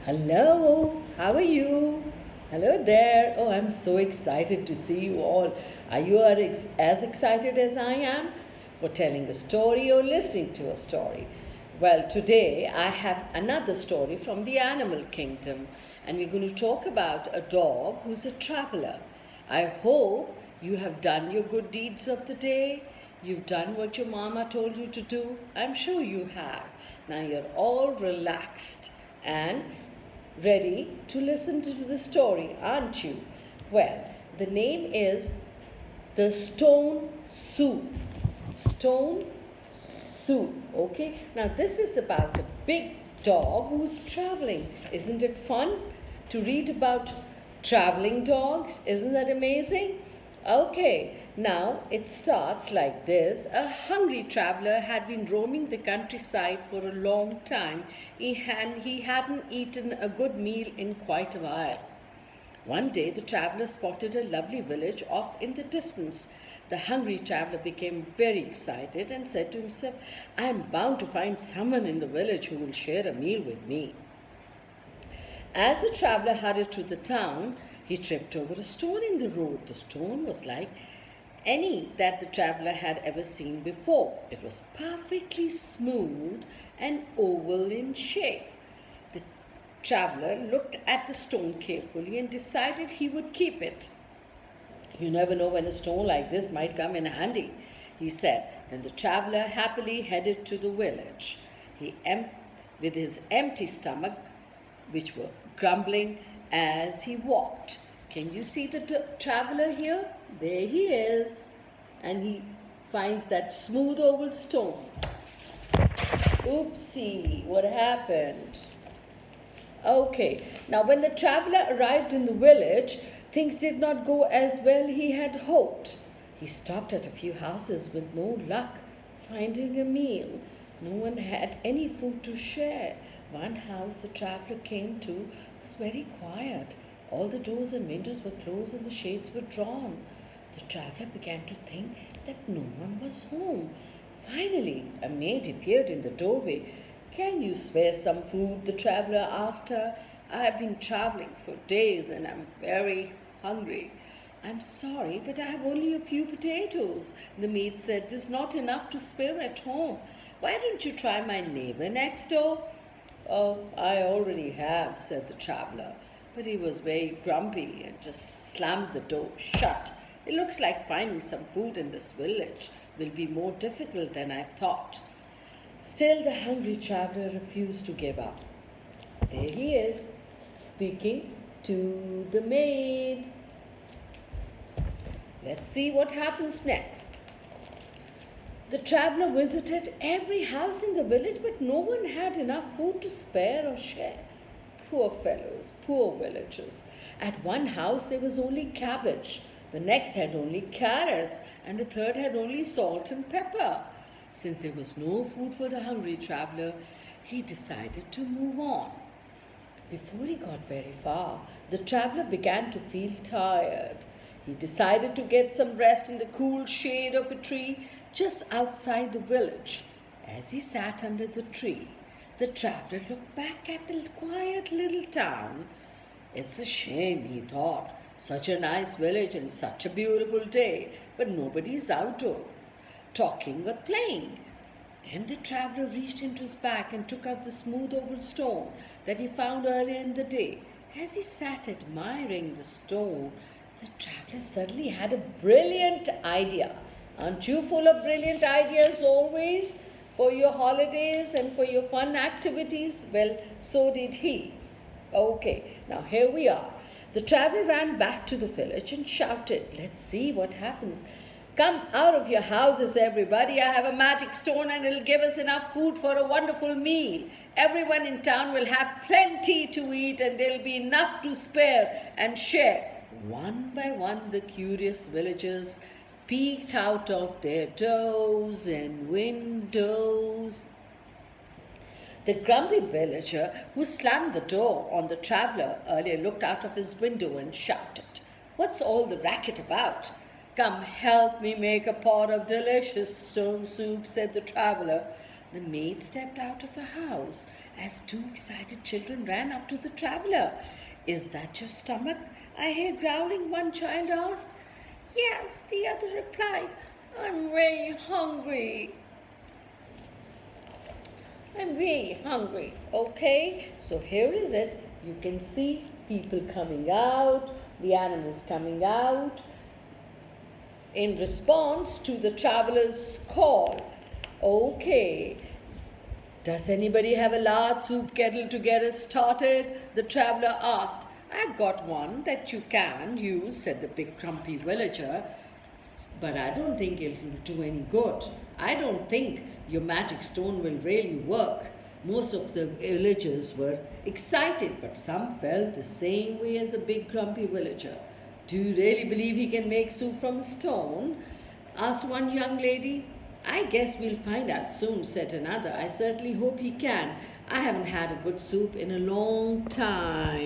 Hello, how are you? Hello there. Oh, I'm so excited to see you all. Are you as excited as I am for telling a story or listening to a story? Well, today I have another story from the animal kingdom, and we're going to talk about a dog who's a traveler. I hope you have done your good deeds of the day. You've done what your mama told you to do. I'm sure you have. Now you're all relaxed and ready to listen to the story, aren't you? Well, the name is The Stone Soup. Stone Soup, okay? Now, this is about a big dog who's traveling. Isn't it fun to read about traveling dogs? Isn't that amazing? Okay, now it starts like this. A hungry traveler had been roaming the countryside for a long time and he hadn't eaten a good meal in quite a while. One day the traveler spotted a lovely village off in the distance. The hungry traveler became very excited and said to himself, I am bound to find someone in the village who will share a meal with me. As the traveler hurried to the town, he tripped over a stone in the road. The stone was like any that the traveler had ever seen before. It was perfectly smooth and oval in shape. The traveler looked at the stone carefully and decided he would keep it. You never know when a stone like this might come in handy, he said. Then the traveler happily headed to the village. With his empty stomach, which were grumbling as he walked. Can you see the traveler here? There he is. And he finds that smooth oval stone. Oopsie, what happened? Okay, now when the traveler arrived in the village, things did not go as well he had hoped. He stopped at a few houses with no luck finding a meal. No one had any food to share. One house the traveler came to was very quiet. All the doors and windows were closed and the shades were drawn. The traveler began to think that no one was home. Finally, a maid appeared in the doorway. Can you spare some food? The traveler asked her. I have been traveling for days and I'm very hungry. I'm sorry, but I have only a few potatoes. The maid said, there's not enough to spare at home. Why don't you try my neighbor next door? Oh, I already have, said the traveler. But he was very grumpy and just slammed the door shut. It looks like finding some food in this village will be more difficult than I thought. Still, the hungry traveler refused to give up. There he is, speaking to the maid. Let's see what happens next. The traveler visited every house in the village, but no one had enough food to spare or share. Poor fellows, poor villagers. At one house there was only cabbage, the next had only carrots, and the third had only salt and pepper. Since there was no food for the hungry traveler, he decided to move on. Before he got very far, the traveler began to feel tired. He decided to get some rest in the cool shade of a tree just outside the village. As he sat under the tree, the traveler looked back at the quiet little town. It's a shame, he thought. Such a nice village and such a beautiful day, but nobody's outdoor, talking or playing. Then the traveler reached into his bag and took out the smooth oval stone that he found earlier in the day. As he sat admiring the stone, the traveler suddenly had a brilliant idea. Aren't you full of brilliant ideas always for your holidays and for your fun activities? Well, so did he. Okay, now here we are. The traveler ran back to the village and shouted, let's see what happens. Come out of your houses, everybody. I have a magic stone and it'll give us enough food for a wonderful meal. Everyone in town will have plenty to eat and there'll be enough to spare and share. One by one, the curious villagers peeked out of their doors and windows. The grumpy villager who slammed the door on the traveler earlier looked out of his window and shouted, What's all the racket about? Come help me make a pot of delicious stone soup, said the traveler. The maid stepped out of her house as two excited children ran up to the traveler. "Is that your stomach I hear growling?" one child asked. "Yes," the other replied. "I'm very hungry." "I'm very hungry." Okay, so here is it. You can see people coming out, the animals coming out in response to the traveler's call. Okay, does anybody have a large soup kettle to get us started? The traveler asked. "I've got one that you can use," said the big grumpy villager. "But I don't think it'll do any good. I don't think your magic stone will really work." Most of the villagers were excited, but some felt the same way as the big grumpy villager. "Do you really believe he can make soup from a stone?" asked one young lady. "I guess we'll find out soon," said another. "I certainly hope he can. I haven't had a good soup in a long time."